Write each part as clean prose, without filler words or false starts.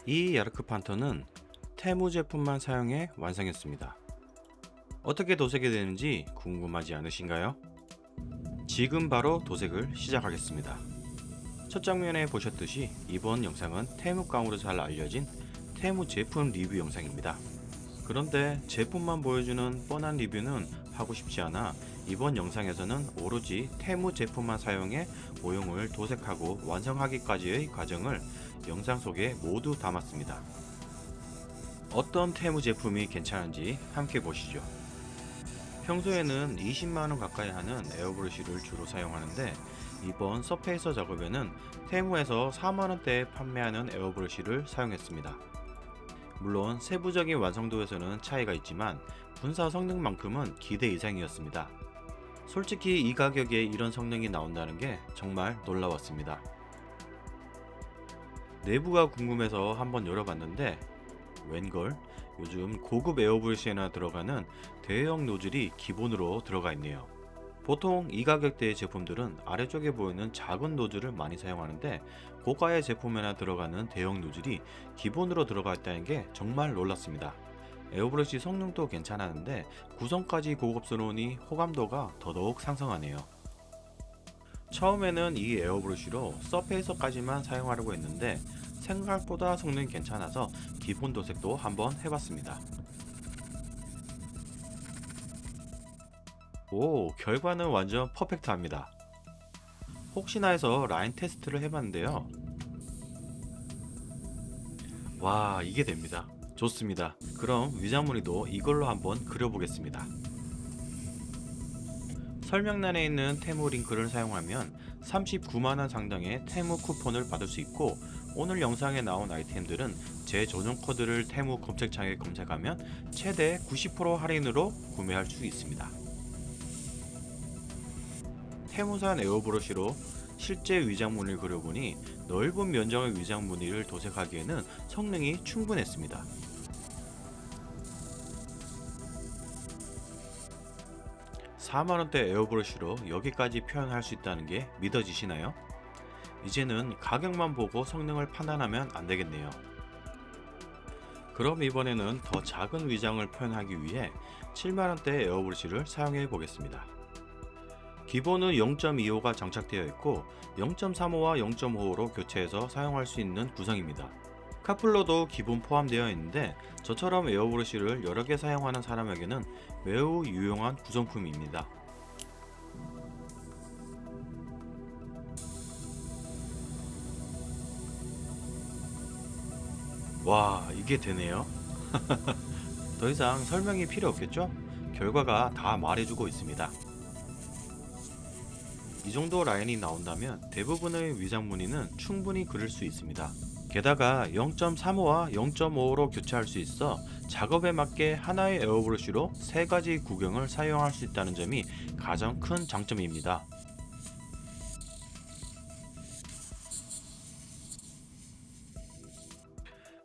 이 야르크 판터는 테무 제품만 사용해 완성했습니다. 어떻게 도색이 되는지 궁금하지 않으신가요? 지금 바로 도색을 시작하겠습니다. 첫 장면에 보셨듯이 이번 영상은 테무깡으로 잘 알려진 테무 제품 리뷰 영상입니다. 그런데 제품만 보여주는 뻔한 리뷰는 하고 싶지 않아 이번 영상에서는 오로지 테무 제품만 사용해 모형을 도색하고 완성하기까지의 과정을 영상 속에 모두 담았습니다. 어떤 테무 제품이 괜찮은지 함께 보시죠. 평소에는 20만원 가까이 하는 에어브러쉬를 주로 사용하는데 이번 서페이서 작업에는 테무에서 4만원대에 판매하는 에어브러쉬를 사용했습니다. 물론 세부적인 완성도에서는 차이가 있지만 분사 성능만큼은 기대 이상이었습니다. 솔직히 이 가격에 이런 성능이 나온다는 게 정말 놀라웠습니다. 내부가 궁금해서 한번 열어봤는데 웬걸 요즘 고급 에어브러쉬에나 들어가는 대형 노즐이 기본으로 들어가 있네요. 보통 이 가격대의 제품들은 아래쪽에 보이는 작은 노즐을 많이 사용하는데 고가의 제품에나 들어가는 대형 노즐이 기본으로 들어가 있다는 게 정말 놀랐습니다. 에어브러쉬 성능도 괜찮았는데 구성까지 고급스러우니 호감도가 더더욱 상승하네요. 처음에는 이 에어브러쉬로 서페이서까지만 사용하려고 했는데 생각보다 성능이 괜찮아서 기본 도색도 한번 해봤습니다. 오, 결과는 완전 퍼펙트합니다. 혹시나 해서 라인 테스트를 해봤는데요. 와, 이게 됩니다. 좋습니다. 그럼 위장무늬도 이걸로 한번 그려보겠습니다. 설명란에 있는 테무 링크를 사용하면 39만원 상당의 테무 쿠폰을 받을 수 있고 오늘 영상에 나온 아이템들은 제 전용 코드를 테무 검색창에 검색하면 최대 90% 할인으로 구매할 수 있습니다. 테무산 에어브러쉬로 실제 위장무늬를 그려보니 넓은 면적의 위장무늬를 도색하기에는 성능이 충분했습니다. (4만원대) 에어브러쉬로 여기까지 표현할 수 있다는 게 믿어지시나요? 이제는 가격만 보고 성능을 판단하면 안되겠네요. 그럼 이번에는 더 작은 위장을 표현하기 위해 7만원대 에어브러쉬를 사용해 보겠습니다. 기본은 0.25가 장착되어 있고 0.35와 0.5로 교체해서 사용할 수 있는 구성입니다. 카플러도 기본 포함되어 있는데 저처럼 에어브러쉬를 여러 개 사용하는 사람에게는 매우 유용한 구성품입니다. 와, 이게 되네요. 더 이상 설명이 필요 없겠죠? 결과가 다 말해주고 있습니다. 이 정도 라인이 나온다면 대부분의 위장무늬는 충분히 그릴 수 있습니다. 게다가 0.35와 0.5로 교체할 수 있어 작업에 맞게 하나의 에어브러쉬로 3가지 구경을 사용할 수 있다는 점이 가장 큰 장점입니다.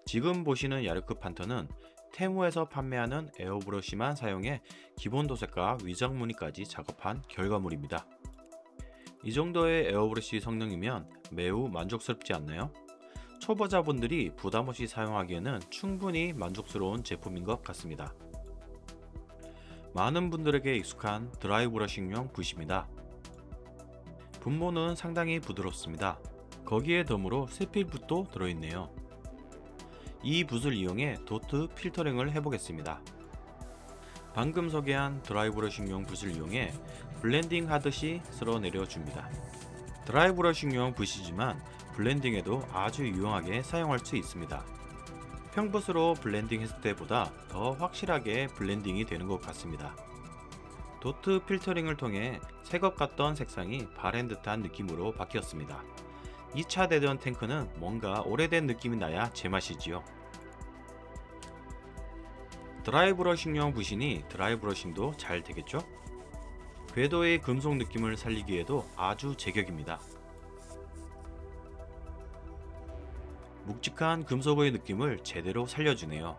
지금 보시는 야르크 판터는 테무에서 판매하는 에어브러쉬만 사용해 기본 도색과 위장무늬까지 작업한 결과물입니다. 이 정도의 에어브러쉬 성능이면 매우 만족스럽지 않나요? 초보자분들이 부담없이 사용하기에는 충분히 만족스러운 제품인 것 같습니다. 많은 분들에게 익숙한 드라이 브러싱용 붓입니다. 분모는 상당히 부드럽습니다. 거기에 덤으로 세필붓도 들어있네요. 이 붓을 이용해 도트 필터링을 해보겠습니다. 방금 소개한 드라이 브러싱용 붓을 이용해 블렌딩 하듯이 쓸어내려 줍니다. 드라이 브러싱용 붓이지만 블렌딩에도 아주 유용하게 사용할 수 있습니다. 평붓으로 블렌딩 했을 때보다 더 확실하게 블렌딩이 되는 것 같습니다. 도트 필터링을 통해 새것 같던 색상이 바랜 듯한 느낌으로 바뀌었습니다. 2차 대전 탱크는 뭔가 오래된 느낌이 나야 제맛이지요. 드라이 브러싱용 붓이니 드라이 브러싱도 잘 되겠죠? 궤도의 금속 느낌을 살리기에도 아주 제격입니다. 묵직한 금속의 느낌을 제대로 살려주네요.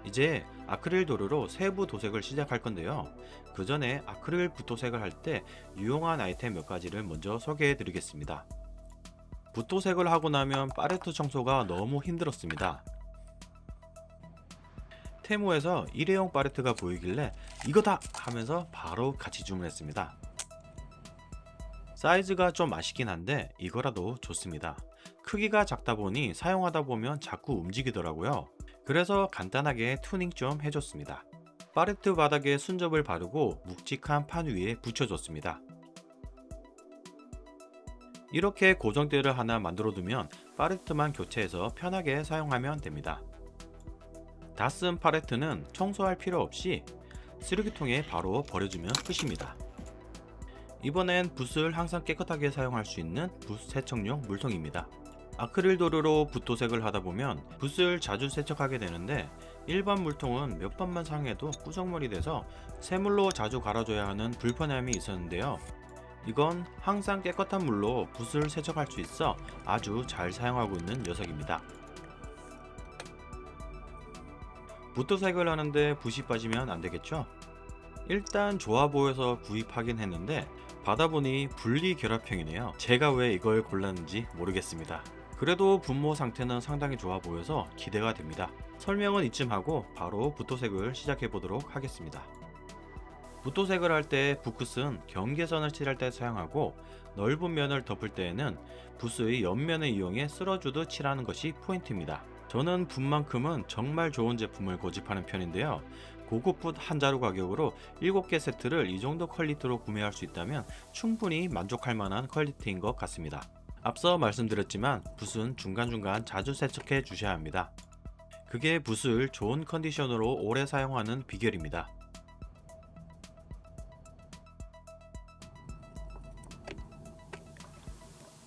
이제 아크릴 도료로 세부 도색을 시작할 건데요. 그 전에 아크릴 붓도색을 할 때 유용한 아이템 몇 가지를 먼저 소개해 드리겠습니다. 붓도색을 하고 나면 팔레트 청소가 너무 힘들었습니다. 테무에서 일회용 팔레트가 보이길래 이거다 하면서 바로 같이 주문했습니다. 사이즈가 좀 아쉽긴 한데 이거라도 좋습니다. 크기가 작다 보니 사용하다 보면 자꾸 움직이더라고요. 그래서 간단하게 튜닝 좀 해줬습니다. 팔레트 바닥에 순접을 바르고 묵직한 판 위에 붙여줬습니다. 이렇게 고정대를 하나 만들어 두면 팔레트만 교체해서 편하게 사용하면 됩니다. 다 쓴 팔레트는 청소할 필요 없이 쓰레기통에 바로 버려주면 끝입니다. 이번엔 붓을 항상 깨끗하게 사용할 수 있는 붓 세척용 물통입니다. 아크릴 도료로 붓 도색을 하다 보면 붓을 자주 세척하게 되는데 일반 물통은 몇 번만 사용해도 꾸정물이 돼서 새물로 자주 갈아줘야 하는 불편함이 있었는데요. 이건 항상 깨끗한 물로 붓을 세척할 수 있어 아주 잘 사용하고 있는 녀석입니다. 붓도색을 하는데 붓이 빠지면 안되겠죠? 일단 좋아 보여서 구입하긴 했는데 받아보니 분리 결합형이네요. 제가 왜 이걸 골랐는지 모르겠습니다. 그래도 분모 상태는 상당히 좋아 보여서 기대가 됩니다. 설명은 이쯤 하고 바로 붓도색을 시작해 보도록 하겠습니다. 붓도색을 할 때 붓끝은 경계선을 칠할 때 사용하고 넓은 면을 덮을 때에는 붓의 옆면을 이용해 쓸어주듯 칠하는 것이 포인트입니다. 저는 붓만큼은 정말 좋은 제품을 고집하는 편인데요. 고급 붓 한 자루 가격으로 7개 세트를 이 정도 퀄리티로 구매할 수 있다면 충분히 만족할 만한 퀄리티인 것 같습니다. 앞서 말씀드렸지만 붓은 중간중간 자주 세척해 주셔야 합니다. 그게 붓을 좋은 컨디션으로 오래 사용하는 비결입니다.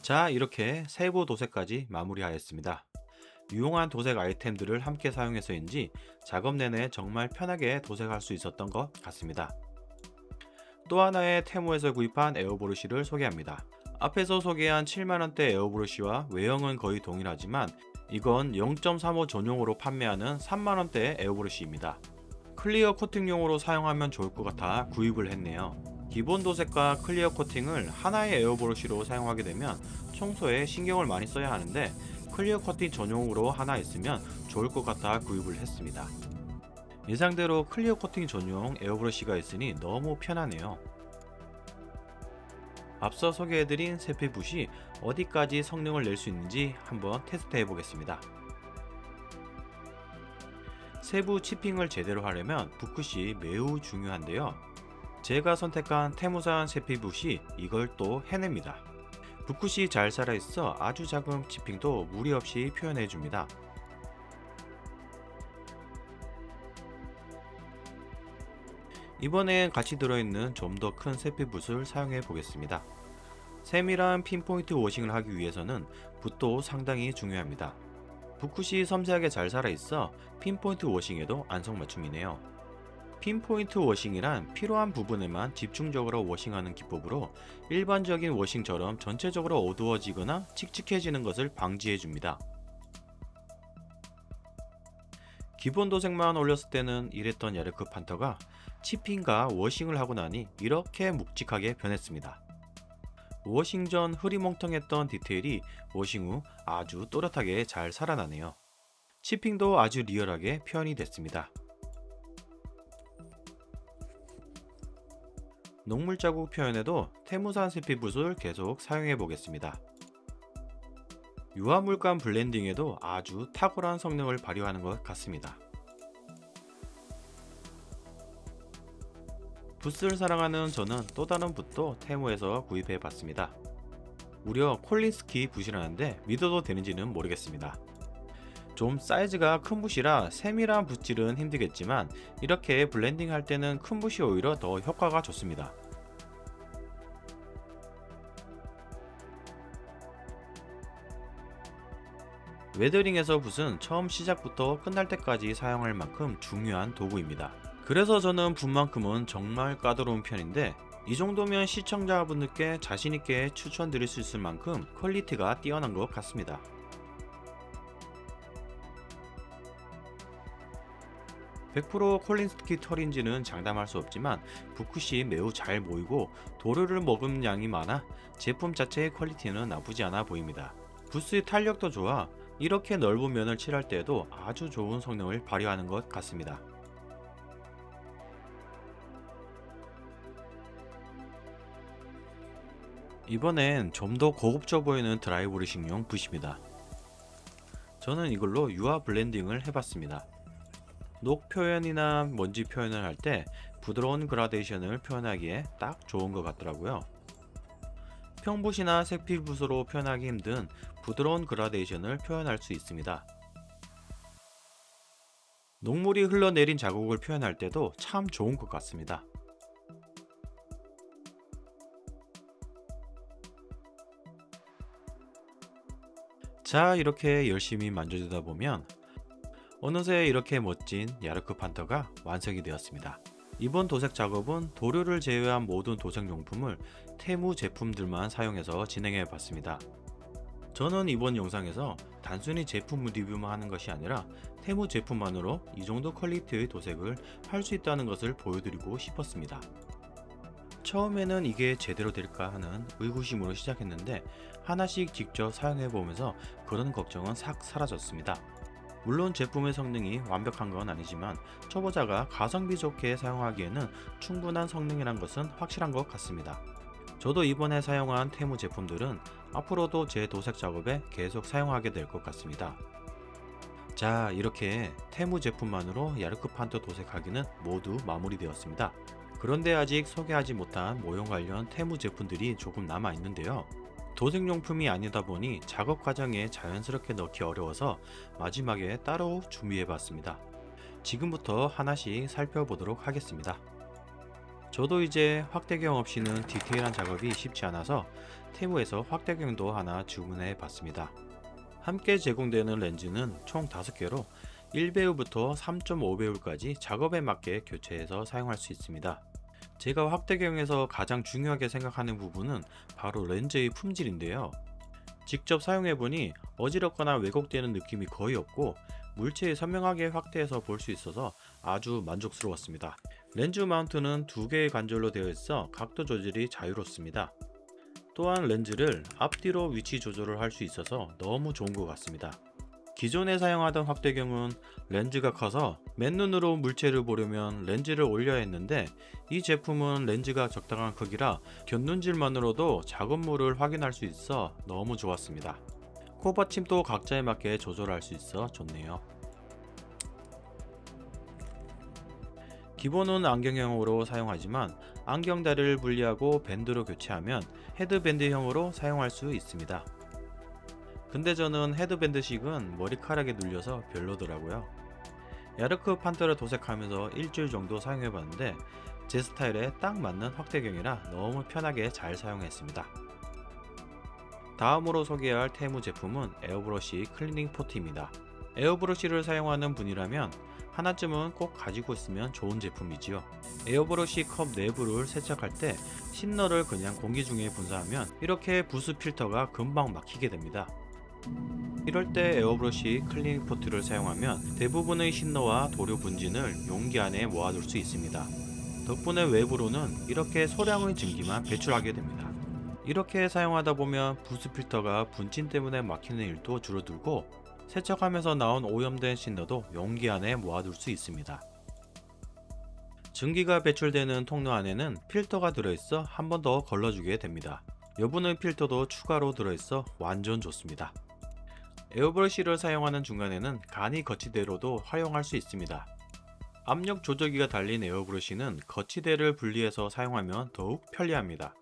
자, 이렇게 세부 도색까지 마무리하였습니다. 유용한 도색 아이템들을 함께 사용해서인지 작업 내내 정말 편하게 도색할 수 있었던 것 같습니다. 또 하나의 테무에서 구입한 에어브러쉬를 소개합니다. 앞에서 소개한 7만원대 에어브러쉬와 외형은 거의 동일하지만 이건 0.35 전용으로 판매하는 3만원대 에어브러쉬입니다. 클리어 코팅용으로 사용하면 좋을 것 같아 구입을 했네요. 기본 도색과 클리어 코팅을 하나의 에어브러쉬로 사용하게 되면 청소에 신경을 많이 써야 하는데 클리어 코팅 전용으로 하나 있으면 좋을 것 같아 구입을 했습니다. 예상대로 클리어 코팅 전용 에어브러쉬가 있으니 너무 편하네요. 앞서 소개해드린 세필붓이 어디까지 성능을 낼 수 있는지 한번 테스트해 보겠습니다. 세부 치핑을 제대로 하려면 붓끝이 매우 중요한데요. 제가 선택한 테무산 세필붓이 이걸 또 해냅니다. 붓끝이 잘 살아있어 아주 작은 치핑도 무리 없이 표현해줍니다. 이번엔 같이 들어있는 좀 더 큰 세필붓을 사용해 보겠습니다. 세밀한 핀포인트 워싱을 하기 위해서는 붓도 상당히 중요합니다. 붓끝이 섬세하게 잘 살아있어 핀포인트 워싱에도 안성맞춤이네요. 핀포인트 워싱이란 필요한 부분에만 집중적으로 워싱하는 기법으로 일반적인 워싱처럼 전체적으로 어두워지거나 칙칙해지는 것을 방지해줍니다. 기본 도색만 올렸을 때는 이랬던 야르크 판터가 치핑과 워싱을 하고 나니 이렇게 묵직하게 변했습니다. 워싱 전 흐리멍텅했던 디테일이 워싱 후 아주 또렷하게 잘 살아나네요. 치핑도 아주 리얼하게 표현이 됐습니다. 녹물 자국 표현에도 테무산 세필붓을 계속 사용해 보겠습니다. 유화물감 블렌딩에도 아주 탁월한 성능을 발휘하는 것 같습니다. 붓을 사랑하는 저는 또 다른 붓도 테무에서 구입해 봤습니다. 무려 콜린스키 붓이라는데 믿어도 되는지는 모르겠습니다. 좀 사이즈가 큰 붓이라 세밀한 붓질은 힘들겠지만 이렇게 블렌딩 할 때는 큰 붓이 오히려 더 효과가 좋습니다. 웨더링에서 붓은 처음 시작부터 끝날 때까지 사용할 만큼 중요한 도구입니다. 그래서 저는 붓만큼은 정말 까다로운 편인데 이 정도면 시청자분들께 자신있게 추천드릴 수 있을 만큼 퀄리티가 뛰어난 것 같습니다. 100% 콜린스키 털인지는 장담할 수 없지만 붓끝이 매우 잘 모이고 도료를 머금는 양이 많아 제품 자체의 퀄리티는 나쁘지 않아 보입니다. 부스의 탄력도 좋아 이렇게 넓은 면을 칠할 때에도 아주 좋은 성능을 발휘하는 것 같습니다. 이번엔 좀 더 고급져 보이는 드라이브리싱용 붓입니다. 저는 이걸로 유화 블렌딩을 해봤습니다. 녹 표현이나 먼지 표현을 할 때 부드러운 그라데이션을 표현하기에 딱 좋은 것 같더라고요. 평붓이나 색필붓으로 표현하기 힘든 부드러운 그라데이션을 표현할 수 있습니다. 녹물이 흘러내린 자국을 표현할 때도 참 좋은 것 같습니다. 자, 이렇게 열심히 만져주다 보면 어느새 이렇게 멋진 야르크 판터가 완성이 되었습니다. 이번 도색 작업은 도료를 제외한 모든 도색 용품을 테무 제품들만 사용해서 진행해 봤습니다. 저는 이번 영상에서 단순히 제품 리뷰만 하는 것이 아니라 테무 제품만으로 이 정도 퀄리티의 도색을 할 수 있다는 것을 보여드리고 싶었습니다. 처음에는 이게 제대로 될까 하는 의구심으로 시작했는데 하나씩 직접 사용해 보면서 그런 걱정은 싹 사라졌습니다. 물론 제품의 성능이 완벽한 건 아니지만 초보자가 가성비 좋게 사용하기에는 충분한 성능이란 것은 확실한 것 같습니다. 저도 이번에 사용한 테무 제품들은 앞으로도 제 도색 작업에 계속 사용하게 될 것 같습니다. 자, 이렇게 테무 제품만으로 야르크 판터 도색하기는 모두 마무리되었습니다. 그런데 아직 소개하지 못한 모형 관련 테무 제품들이 조금 남아 있는데요. 도색용품이 아니다 보니 작업 과정에 자연스럽게 넣기 어려워서 마지막에 따로 준비해 봤습니다. 지금부터 하나씩 살펴보도록 하겠습니다. 저도 이제 확대경 없이는 디테일한 작업이 쉽지 않아서 테무에서 확대경도 하나 주문해 봤습니다. 함께 제공되는 렌즈는 총 5개로 1배율부터 3.5배율까지 작업에 맞게 교체해서 사용할 수 있습니다. 제가 확대경에서 가장 중요하게 생각하는 부분은 바로 렌즈의 품질인데요. 직접 사용해보니 어지럽거나 왜곡되는 느낌이 거의 없고 물체에 선명하게 확대해서 볼 수 있어서 아주 만족스러웠습니다. 렌즈 마운트는 2개의 관절로 되어 있어 각도 조절이 자유롭습니다. 또한 렌즈를 앞뒤로 위치 조절을 할 수 있어서 너무 좋은 것 같습니다. 기존에 사용하던 확대경은 렌즈가 커서 맨눈으로 물체를 보려면 렌즈를 올려야 했는데 이 제품은 렌즈가 적당한 크기라 곁눈질만으로도 작업물을 확인할 수 있어 너무 좋았습니다. 코받침도 각자에 맞게 조절할 수 있어 좋네요. 기본은 안경형으로 사용하지만 안경다리를 분리하고 밴드로 교체하면 헤드밴드형으로 사용할 수 있습니다. 근데 저는 헤드밴드식은 머리카락에 눌려서 별로더라고요. 야르크 판터를 도색하면서 일주일 정도 사용해봤는데 제 스타일에 딱 맞는 확대경이라 너무 편하게 잘 사용했습니다. 다음으로 소개할 테무 제품은 에어브러쉬 클리닝 포트입니다. 에어브러쉬를 사용하는 분이라면 하나쯤은 꼭 가지고 있으면 좋은 제품이지요. 에어브러쉬 컵 내부를 세척할 때 신너를 그냥 공기 중에 분사하면 이렇게 부스 필터가 금방 막히게 됩니다. 이럴 때 에어브러쉬 클리닝 포트를 사용하면 대부분의 신너와 도료 분진을 용기 안에 모아둘 수 있습니다. 덕분에 외부로는 이렇게 소량의 증기만 배출하게 됩니다. 이렇게 사용하다 보면 부스 필터가 분진 때문에 막히는 일도 줄어들고 세척하면서 나온 오염된 신너도 용기 안에 모아둘 수 있습니다. 증기가 배출되는 통로 안에는 필터가 들어있어 한 번 더 걸러주게 됩니다. 여분의 필터도 추가로 들어있어 완전 좋습니다. 에어브러쉬를 사용하는 중간에는 간이 거치대로도 활용할 수 있습니다. 압력 조절기가 달린 에어브러쉬는 거치대를 분리해서 사용하면 더욱 편리합니다.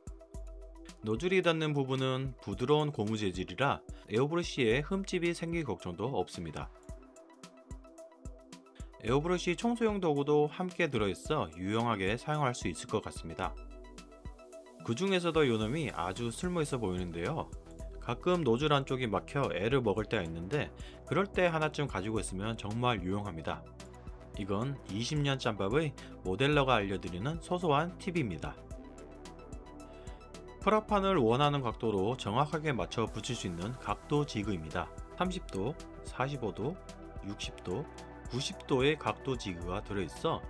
노즐이 닿는 부분은 부드러운 고무 재질이라 에어브러쉬에 흠집이 생길 걱정도 없습니다. 에어브러쉬 청소용 도구도 함께 들어있어 유용하게 사용할 수 있을 것 같습니다. 그 중에서도 요놈이 아주 쓸모있어 보이는데요. 가끔 노즐 안쪽이 막혀 애를 먹을 때가 있는데 그럴 때 하나쯤 가지고 있으면 정말 유용합니다. 이건 20년 짬밥의 모델러가 알려드리는 소소한 팁입니다. 프라판을 원하는 각도로 정확하게 맞춰 붙일 수 있는 각도 지그입니다. 30도, 45도, 60도, 90도의 각도 지그가 들어있어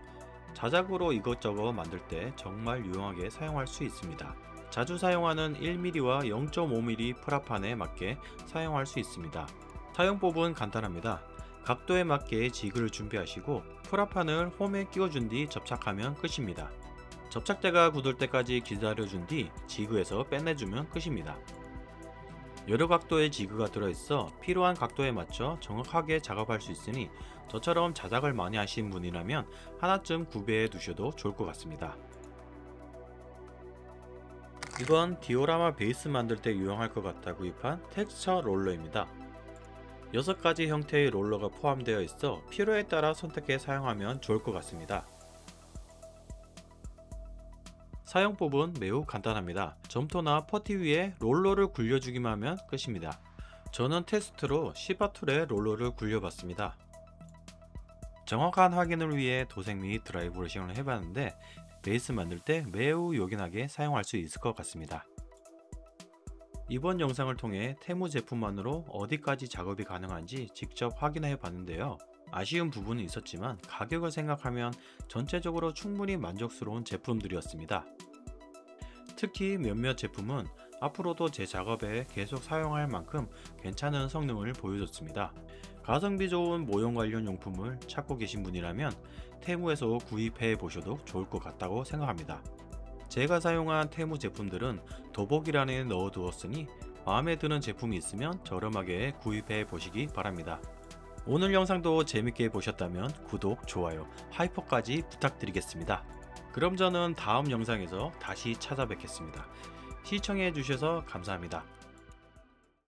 자작으로 이것저것 만들 때 정말 유용하게 사용할 수 있습니다. 자주 사용하는 1mm와 0.5mm 프라판에 맞게 사용할 수 있습니다. 사용법은 간단합니다. 각도에 맞게 지그를 준비하시고 프라판을 홈에 끼워준 뒤 접착하면 끝입니다. 접착제가 굳을 때까지 기다려준 뒤 지그에서 빼내주면 끝입니다. 여러 각도의 지그가 들어있어 필요한 각도에 맞춰 정확하게 작업할 수 있으니 저처럼 자작을 많이 하신 분이라면 하나쯤 구비해 두셔도 좋을 것 같습니다. 이건 디오라마 베이스 만들 때 유용할 것 같아 구입한 텍스처 롤러입니다. 6가지 형태의 롤러가 포함되어 있어 필요에 따라 선택해 사용하면 좋을 것 같습니다. 사용법은 매우 간단합니다. 점토나 퍼티 위에 롤러를 굴려주기만 하면 끝입니다. 저는 테스트로 시바툴에 롤러를 굴려봤습니다. 정확한 확인을 위해 도색 및 드라이 브러싱을 해봤는데 베이스 만들 때 매우 요긴하게 사용할 수 있을 것 같습니다. 이번 영상을 통해 테무 제품만으로 어디까지 작업이 가능한지 직접 확인해 봤는데요. 아쉬운 부분은 있었지만 가격을 생각하면 전체적으로 충분히 만족스러운 제품들이었습니다. 특히 몇몇 제품은 앞으로도 제 작업에 계속 사용할 만큼 괜찮은 성능을 보여줬습니다. 가성비 좋은 모형 관련 용품을 찾고 계신 분이라면 테무에서 구입해 보셔도 좋을 것 같다고 생각합니다. 제가 사용한 테무 제품들은 더보기란에 넣어두었으니 마음에 드는 제품이 있으면 저렴하게 구입해 보시기 바랍니다. 오늘 영상도 재밌게 보셨다면 구독, 좋아요, 하이퍼까지 부탁드리겠습니다. 그럼 저는 다음 영상에서 다시 찾아뵙겠습니다. 시청해 주셔서 감사합니다.